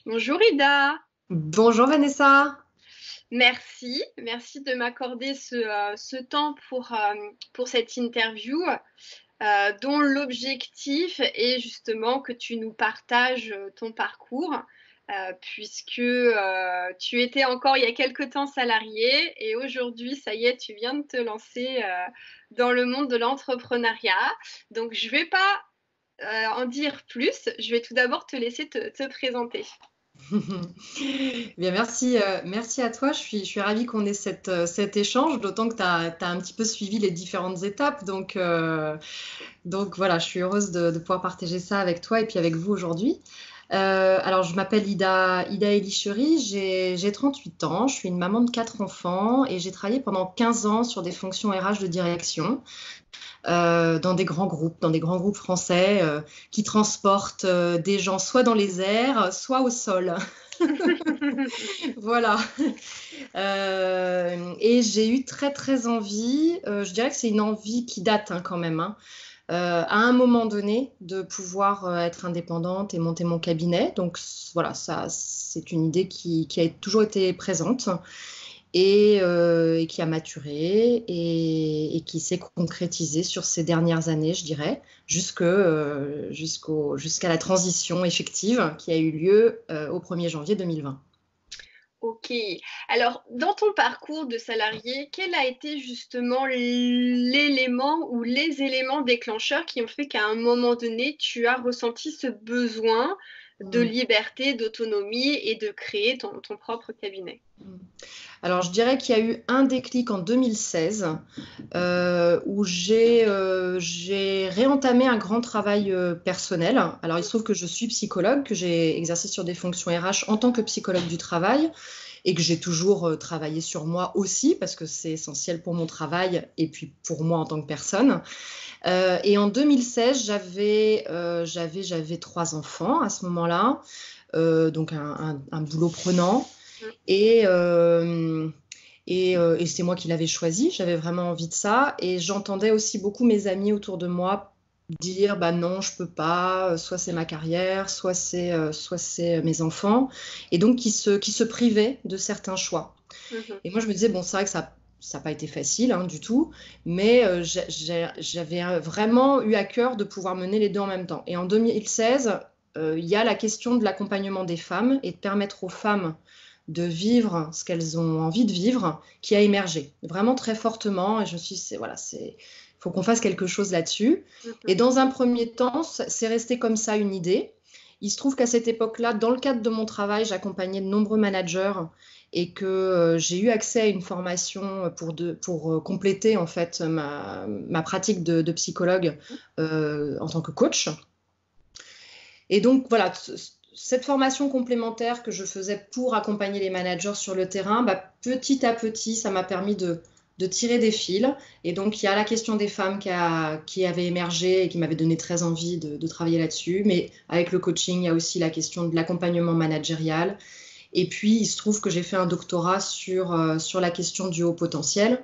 Bonjour Ida, Bonjour Vanessa. merci de m'accorder ce temps pour cette interview dont l'objectif est justement que tu nous partages ton parcours puisque tu étais encore il y a quelque temps salarié et aujourd'hui, ça y est, tu viens de te lancer dans le monde de l'entrepreneuriat. Donc, je ne vais pas en dire plus, je vais tout d'abord te laisser te présenter. Bien, merci à toi. Je suis ravie qu'on ait cet échange, d'autant que tu as un petit peu suivi les différentes étapes. Donc voilà, je suis heureuse de pouvoir partager ça avec toi et puis avec vous aujourd'hui. Alors, je m'appelle Ida Elichery, j'ai 38 ans, je suis une maman de 4 enfants et j'ai travaillé pendant 15 ans sur des fonctions RH de direction. Dans des grands groupes français qui transportent des gens soit dans les airs, soit au sol. Voilà. Et j'ai eu très très envie, je dirais que c'est une envie qui date quand même, hein, à un moment donné de pouvoir être indépendante et monter mon cabinet. Donc voilà, ça c'est une idée qui a toujours été présente et qui a maturé et qui s'est concrétisée sur ces dernières années, je dirais, jusqu'à la transition effective qui a eu lieu au 1er janvier 2020. Ok. Alors, dans ton parcours de salarié, quel a été justement l'élément ou les éléments déclencheurs qui ont fait qu'à un moment donné, tu as ressenti ce besoin de Mm. liberté, d'autonomie et de créer ton propre cabinet? Alors, je dirais qu'il y a eu un déclic en 2016 où j'ai réentamé un grand travail personnel. Alors, il se trouve que je suis psychologue, que j'ai exercé sur des fonctions RH en tant que psychologue du travail et que j'ai toujours travaillé sur moi aussi parce que c'est essentiel pour mon travail et puis pour moi en tant que personne. Et en 2016, j'avais 3 enfants à ce moment-là, donc un boulot prenant. Et, euh, et c'est moi qui l'avais choisi, j'avais vraiment envie de ça. Et j'entendais aussi beaucoup mes amis autour de moi dire bah non, je peux pas, soit c'est ma carrière, soit c'est mes enfants. Et donc qui se privaient de certains choix. Mhm. Et moi, je me disais, bon, c'est vrai que ça n'a pas été facile du tout, mais j'avais vraiment eu à cœur de pouvoir mener les deux en même temps. Et en 2016, il y a la question de l'accompagnement des femmes et de permettre aux femmes de vivre ce qu'elles ont envie de vivre, qui a émergé vraiment très fortement. Et je me suis dit, faut qu'on fasse quelque chose là-dessus. Et Mhm. dans un premier temps, c'est resté comme ça une idée. Il se trouve qu'à cette époque-là, dans le cadre de mon travail, j'accompagnais de nombreux managers et que j'ai eu accès à une formation pour compléter en fait ma pratique de psychologue en tant que coach. Et donc voilà, cette formation complémentaire que je faisais pour accompagner les managers sur le terrain, bah, petit à petit, ça m'a permis de tirer des fils. Et donc, il y a la question des femmes qui avait émergé et qui m'avait donné très envie de travailler là-dessus. Mais avec le coaching, il y a aussi la question de l'accompagnement managérial. Et puis, il se trouve que j'ai fait un doctorat sur la question du haut potentiel.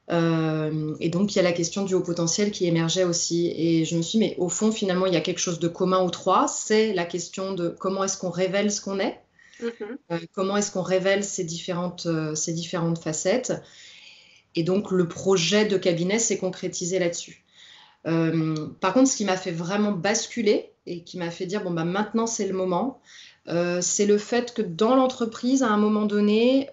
Et donc, il y a la question du haut potentiel qui émergeait aussi. Et je me suis dit, mais au fond, finalement, il y a quelque chose de commun aux trois. C'est la question de comment est-ce qu'on révèle ce qu'on est, Mhm. comment est-ce qu'on révèle ces différentes facettes. Et donc, le projet de cabinet s'est concrétisé là-dessus. Par contre, ce qui m'a fait vraiment basculer et qui m'a fait dire, bon, bah, maintenant, c'est le moment, c'est le fait que dans l'entreprise, à un moment donné,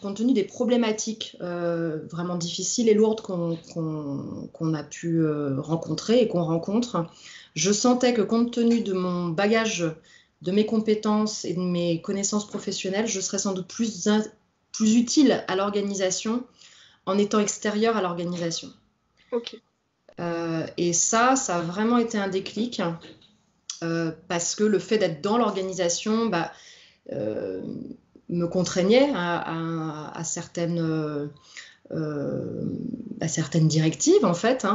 compte tenu des problématiques vraiment difficiles et lourdes qu'on a pu rencontrer et qu'on rencontre, je sentais que compte tenu de mon bagage, de mes compétences et de mes connaissances professionnelles, je serais sans doute plus utile à l'organisation en étant extérieure à l'organisation. Ok. Et ça a vraiment été un déclic parce que le fait d'être dans l'organisation, bah, euh, me contraignait à certaines directives, en fait.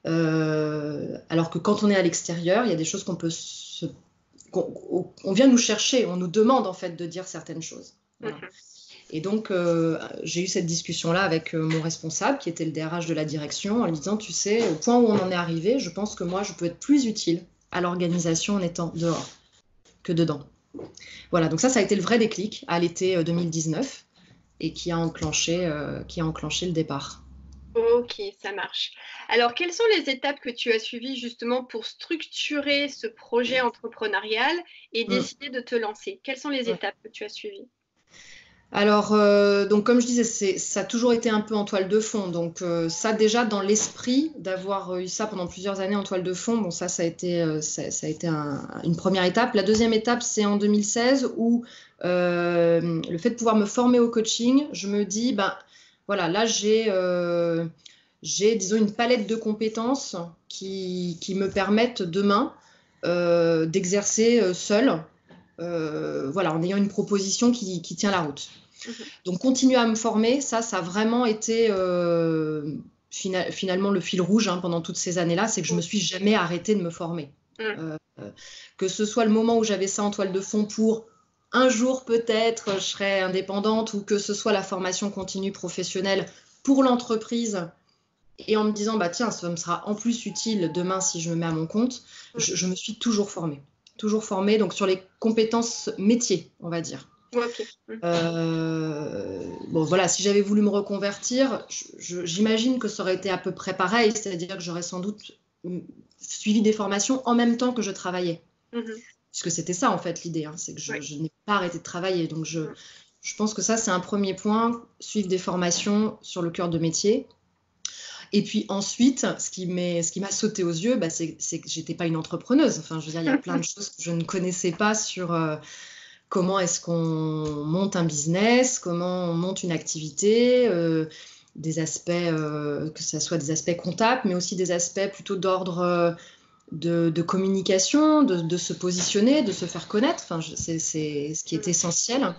Alors que quand on est à l'extérieur, il y a des choses qu'on vient nous chercher, on nous demande, en fait, de dire certaines choses. Voilà. Mhm. Et donc, j'ai eu cette discussion-là avec mon responsable, qui était le DRH de la direction, en lui disant, tu sais, au point où on en est arrivé, je pense que moi, je peux être plus utile à l'organisation en étant dehors que dedans. Voilà, donc ça a été le vrai déclic à l'été 2019 et qui a enclenché le départ. Ok, ça marche. Alors, quelles sont les étapes que tu as suivies justement pour structurer ce projet entrepreneurial et Mm. décider de te lancer? Quelles sont les Ouais. étapes que tu as suivies? Alors, donc comme je disais, ça a toujours été un peu en toile de fond. Donc ça déjà dans l'esprit d'avoir eu ça pendant plusieurs années en toile de fond, bon ça a été, ça a été une première étape. La deuxième étape, c'est en 2016 où le fait de pouvoir me former au coaching, je me dis, ben voilà, là j'ai disons une palette de compétences qui me permettent demain d'exercer seule, voilà, en ayant une proposition qui tient la route. Mhm. Donc, continuer à me former, ça a vraiment été finalement le fil rouge pendant toutes ces années-là, c'est que je me suis jamais arrêtée de me former. Mm. Que ce soit le moment où j'avais ça en toile de fond pour un jour peut-être je serai indépendante, ou que ce soit la formation continue professionnelle pour l'entreprise, et en me disant, bah tiens, ça me sera en plus utile demain si je me mets à mon compte, je me suis toujours formée. Toujours formée, donc sur les compétences métiers, on va dire. Ok. Mm. Bon, voilà, si j'avais voulu me reconvertir, j'imagine que ça aurait été à peu près pareil, c'est-à-dire que j'aurais sans doute suivi des formations en même temps que je travaillais. Mhm. Puisque c'était ça, en fait, l'idée, c'est que Ouais. je n'ai pas arrêté de travailler. Donc, Mm. je pense que ça, c'est un premier point, suivre des formations sur le cœur de métier. Et puis ensuite, ce qui m'a sauté aux yeux, bah, c'est que j'étais pas une entrepreneuse. Enfin, je veux dire, il y a plein de choses que je ne connaissais pas sur comment est-ce qu'on monte un business, comment on monte une activité, des aspects, que ce soit des aspects comptables, mais aussi des aspects plutôt d'ordre de communication, de se positionner, de se faire connaître. Enfin, c'est ce qui est essentiel.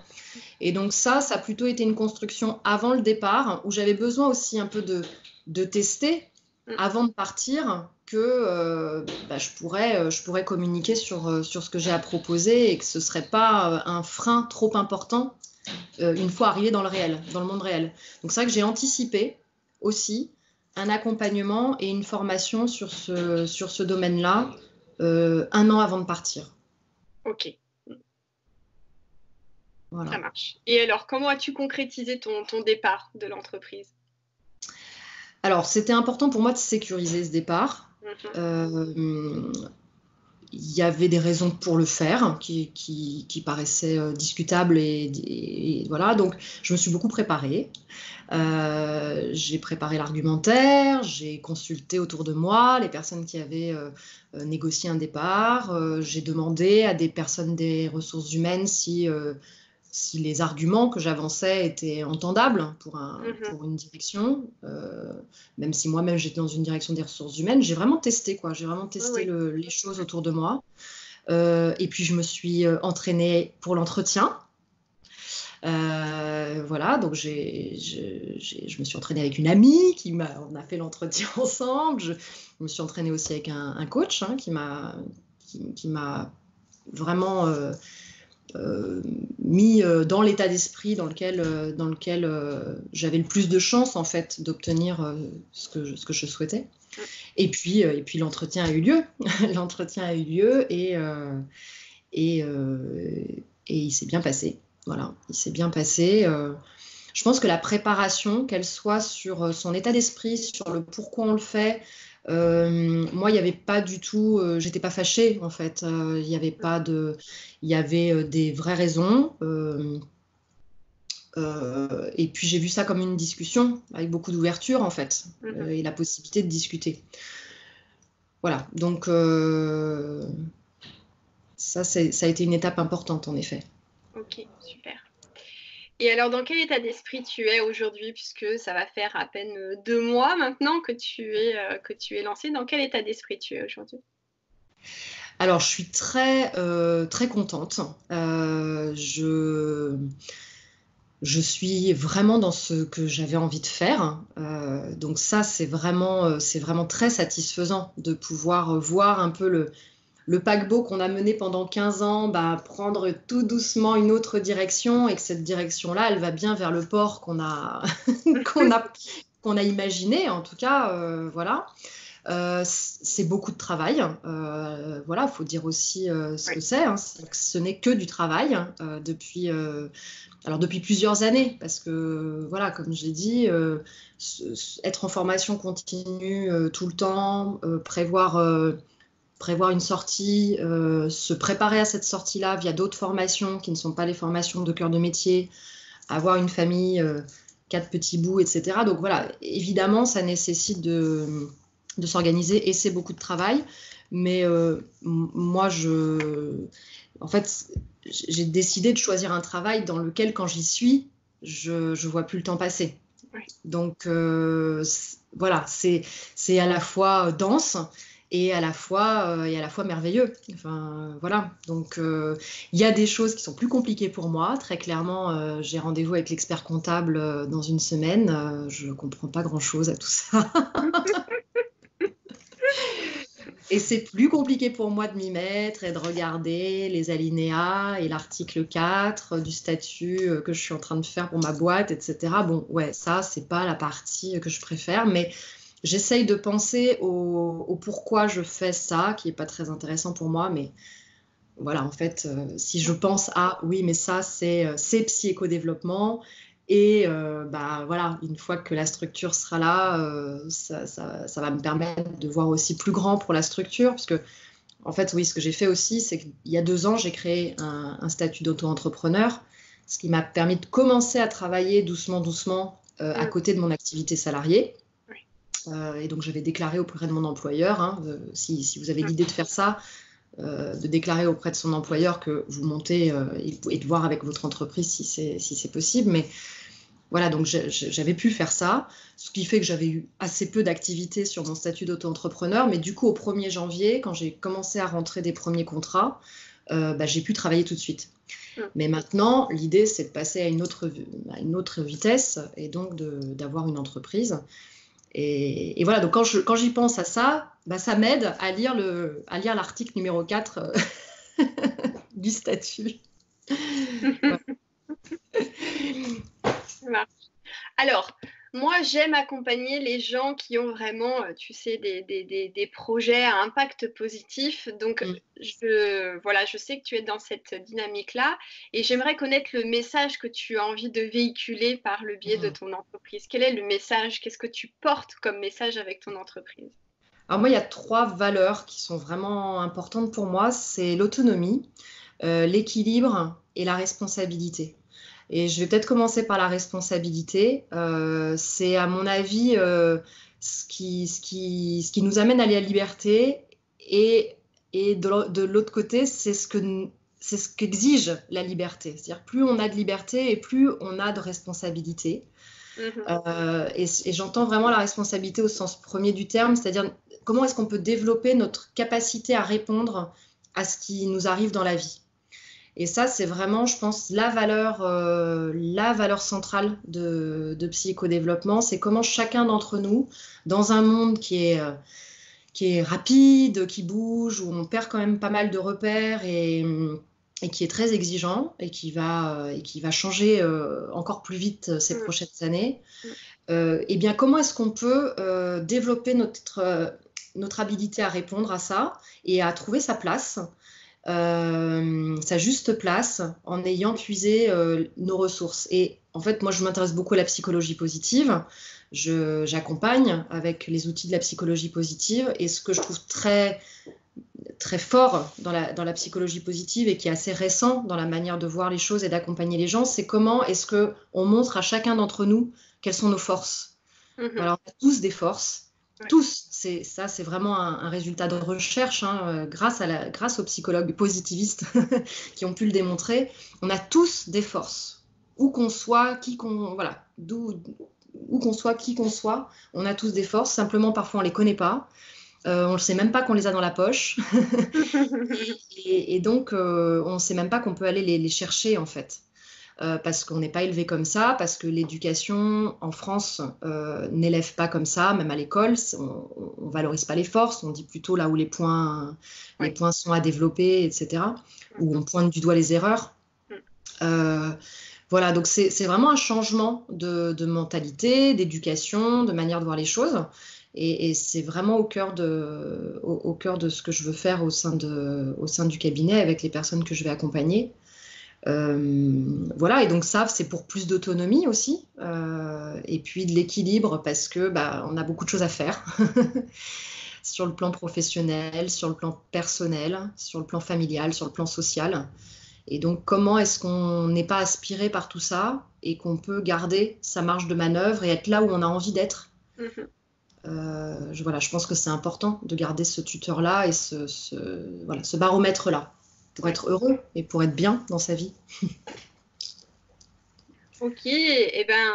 Et donc ça a plutôt été une construction avant le départ, où j'avais besoin aussi un peu de tester Mm. avant de partir, que bah, je pourrais communiquer sur ce que j'ai à proposer, et que ce ne serait pas un frein trop important une fois arrivé dans le réel, dans le monde réel. Donc c'est vrai que j'ai anticipé aussi un accompagnement et une formation sur ce domaine-là un an avant de partir. Ok, ça Voilà. marche. Et alors, comment as-tu concrétisé ton départ de l'entreprise? Alors, c'était important pour moi de sécuriser ce départ. Mhm. Il y avait des raisons pour le faire qui paraissaient discutables, et voilà. Donc, je me suis beaucoup préparée. J'ai préparé l'argumentaire, j'ai consulté autour de moi les personnes qui avaient négocié un départ. J'ai demandé à des personnes des ressources humaines si les arguments que j'avançais étaient entendables Mhm. pour une direction, même si moi-même j'étais dans une direction des ressources humaines. J'ai vraiment testé, quoi. J'ai vraiment Oui, testé oui. les choses autour de moi. Et puis je me suis entraînée pour l'entretien. Voilà, donc je me suis entraînée avec une amie, on a fait l'entretien ensemble. Je me suis entraînée aussi avec un coach qui m'a vraiment mis dans l'état d'esprit dans lequel j'avais le plus de chances en fait d'obtenir ce que je souhaitais. Mm. Et puis l'entretien a eu lieu. L'entretien a eu lieu et, et il s'est bien passé. Voilà, il s'est bien passé. Je pense que la préparation, qu'elle soit sur son état d'esprit, sur le pourquoi on le fait, moi, il n'y avait pas du tout, j'étais pas fâchée en fait. Il y avait pas de, il y avait des vraies raisons. Et puis j'ai vu ça comme une discussion avec beaucoup d'ouverture en fait, Mhm. et la possibilité de discuter. Voilà, donc ça a été une étape importante en effet. Ok, super. Et alors, dans quel état d'esprit tu es aujourd'hui, puisque ça va faire à peine 2 mois maintenant que tu es lancé. Dans quel état d'esprit tu es aujourd'hui? Alors, je suis très contente. Je suis vraiment dans ce que j'avais envie de faire. Donc ça, c'est vraiment très satisfaisant de pouvoir voir un peu le paquebot qu'on a mené pendant 15 ans, bah, prendre tout doucement une autre direction, et que cette direction-là, elle va bien vers le port qu'on a, qu'on a imaginé, en tout cas, voilà. C'est beaucoup de travail. Voilà, il faut dire aussi ce que c'est. Hein. Ce n'est que du travail depuis plusieurs années. Parce que, voilà, comme je l'ai dit, être en formation continue tout le temps, prévoir une sortie, se préparer à cette sortie-là via d'autres formations qui ne sont pas les formations de cœur de métier, avoir une famille, 4 petits bouts, etc. Donc voilà, évidemment, ça nécessite de s'organiser et c'est beaucoup de travail. Mais moi, en fait, j'ai décidé de choisir un travail dans lequel, quand j'y suis, je vois plus le temps passer. Oui. Donc voilà, c'est à la fois dense et à la fois merveilleux. Enfin, voilà. Donc, il y a des choses qui sont plus compliquées pour moi. Très clairement, j'ai rendez-vous avec l'expert comptable dans une semaine. Je ne comprends pas grand-chose à tout ça. Et c'est plus compliqué pour moi de m'y mettre et de regarder les alinéas et l'article 4 du statut que je suis en train de faire pour ma boîte, etc. Bon, ouais, ça, c'est pas la partie que je préfère, mais j'essaye de penser au pourquoi je fais ça, qui n'est pas très intéressant pour moi, mais voilà, en fait, si je pense à, oui, mais ça, c'est psy-éco-développement, et voilà, une fois que la structure sera là, ça va me permettre de voir aussi plus grand pour la structure, parce que, en fait, oui, ce que j'ai fait aussi, c'est qu'il y a 2 ans, j'ai créé un statut d'auto-entrepreneur, ce qui m'a permis de commencer à travailler doucement à côté de mon activité salariée. Et donc, j'avais déclaré auprès de mon employeur, hein, si vous avez l'idée de faire ça, de déclarer auprès de son employeur que vous montez et de voir avec votre entreprise si c'est possible. Mais voilà, donc j'avais pu faire ça, ce qui fait que j'avais eu assez peu d'activité sur mon statut d'auto-entrepreneur. Mais du coup, au 1er janvier, quand j'ai commencé à rentrer des premiers contrats, j'ai pu travailler tout de suite. Mais maintenant, l'idée, c'est de passer à une autre vitesse et donc d'avoir une entreprise. Et voilà, donc quand j'y pense à ça, ça m'aide à lire l'article numéro 4 du statut. Ça marche. Alors, moi, j'aime accompagner les gens qui ont vraiment, tu sais, des projets à impact positif. Donc, je sais que tu es dans cette dynamique-là et j'aimerais connaître le message que tu as envie de véhiculer par le biais de ton entreprise. Quel est le message? Qu'est-ce que tu portes comme message avec ton entreprise? Alors moi, il y a 3 valeurs qui sont vraiment importantes pour moi. C'est l'autonomie, l'équilibre et la responsabilité. Et je vais peut-être commencer par la responsabilité. C'est à mon avis ce qui nous amène à la liberté et de l'autre côté, c'est ce qu'exige la liberté. C'est-à-dire plus on a de liberté et plus on a de responsabilité. Et j'entends vraiment la responsabilité au sens premier du terme, c'est-à-dire comment est-ce qu'on peut développer notre capacité à répondre à ce qui nous arrive dans la vie. Et ça, c'est vraiment, je pense, la valeur centrale de psycho-développement. C'est comment chacun d'entre nous, dans un monde qui est rapide, qui bouge, où on perd quand même pas mal de repères et qui est très exigeant et qui va changer encore plus vite ces prochaines années, et bien, comment est-ce qu'on peut développer notre habilité à répondre à ça et à trouver sa place, sa juste place, en ayant puisé nos ressources. Et en fait, moi, je m'intéresse beaucoup à la psychologie positive. J'accompagne avec les outils de la psychologie positive. Et ce que je trouve très, très fort dans la psychologie positive et qui est assez récent dans la manière de voir les choses et d'accompagner les gens, c'est comment est-ce qu'on montre à chacun d'entre nous quelles sont nos forces. Alors, on a tous des forces. Tous, c'est vraiment un résultat de recherche, hein, grâce aux psychologues positivistes qui ont pu le démontrer. On a tous des forces, où qu'on soit, qui qu'on soit, on a tous des forces. Simplement, parfois, on les connaît pas. On ne sait même pas qu'on les a dans la poche. et donc, on ne sait même pas qu'on peut aller les chercher, en fait. Parce qu'on n'est pas élevé comme ça, parce que l'éducation en France n'élève pas comme ça, même à l'école, on ne valorise pas les forces, on dit plutôt là où les points sont à développer, etc., où on pointe du doigt les erreurs. Voilà, donc c'est vraiment un changement de mentalité, d'éducation, de manière de voir les choses, Et c'est vraiment au cœur de ce que je veux faire au sein du cabinet avec les personnes que je vais accompagner. Voilà, et donc ça, c'est pour plus d'autonomie aussi, et puis de l'équilibre parce que on a beaucoup de choses à faire sur le plan professionnel, sur le plan personnel, sur le plan familial, sur le plan social. Et donc, comment est-ce qu'on n'est pas aspiré par tout ça et qu'on peut garder sa marge de manœuvre et être là où on a envie d'être. Voilà, je pense que c'est important de garder ce tuteur-là et ce baromètre-là pour être heureux et pour être bien dans sa vie. Ok, eh ben,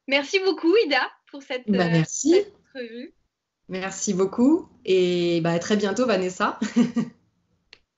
merci beaucoup Ida pour cette Merci. revue. Merci beaucoup et à très bientôt Vanessa.